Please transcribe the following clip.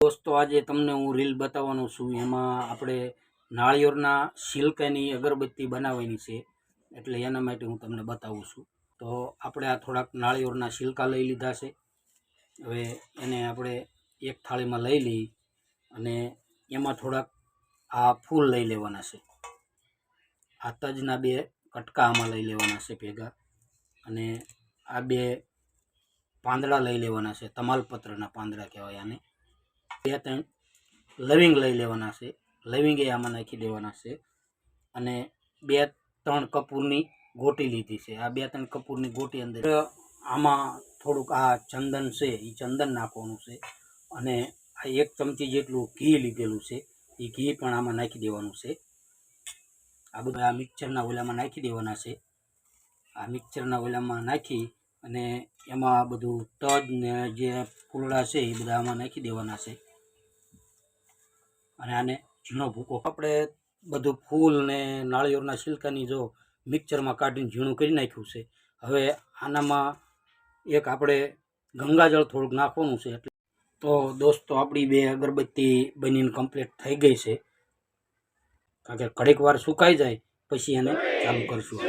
दोस्तों आज तमने हूँ रील बतावानो छुं। एमां आपणे नाळियोરના छिलकाની अगरबत्ती बनावવાની છે, એટલે એના માટે હું તમને બતાવું છું। તો આપણે આ થોડાક નાળિયોરના छिलका લઈ લીધા છે। હવે એને આપણે એક થાળીમાં લઈ લઈ અને એમાં થોડાક આ ફૂલ લઈ લેવાના છે। આ તજના બે કટકા આમાં લઈ લેવાના છે ભેગા, અને આ બે પાંદડા લઈ લેવાના છે, તમાલપત્રના પાંદડા કહેવાય આને। બે ત્રણ લવિંગ લઈ લેવાના છે, લવિંગ એ આમાં નાખી દેવાના છે। અને બે ત્રણ કપૂરની ગોટી લીધી છે। આ બે ત્રણ કપૂરની ગોટી અંદર આમાં થોડુંક આ ચંદન છે એ ચંદન નાખવાનું છે, અને આ એક ચમચી જેટલું ઘી લીધેલું છે એ ઘી પણ આમાં નાખી દેવાનું છે। આ બધા આ મિક્સરના ઓલામાં નાખી દેવાના છે। આ મિક્સરના ઓલામાં નાખી અને એમાં બધું તજ ને જે ફૂલડા છે એ બધા આમાં નાખી દેવાના છે। અને આને ઝીણો ભૂકો આપણે બધું ફૂલ ને નાળિયેરના छिलकाની જો મિક્સરમાં કાઢીને ઝીણું કરી નાખ્યું છે। હવે આનામાં એક આપણે ગંગાજળ થોડુંક નાખવાનું છે। એટલે તો દોસ્તો આપણી બે અગરબત્તી બનીને કમ્પ્લીટ થઈ ગઈ છે, કારણ કે ઘડીક વાર સુકાઈ જાય પછી એને ચાલુ કરશું।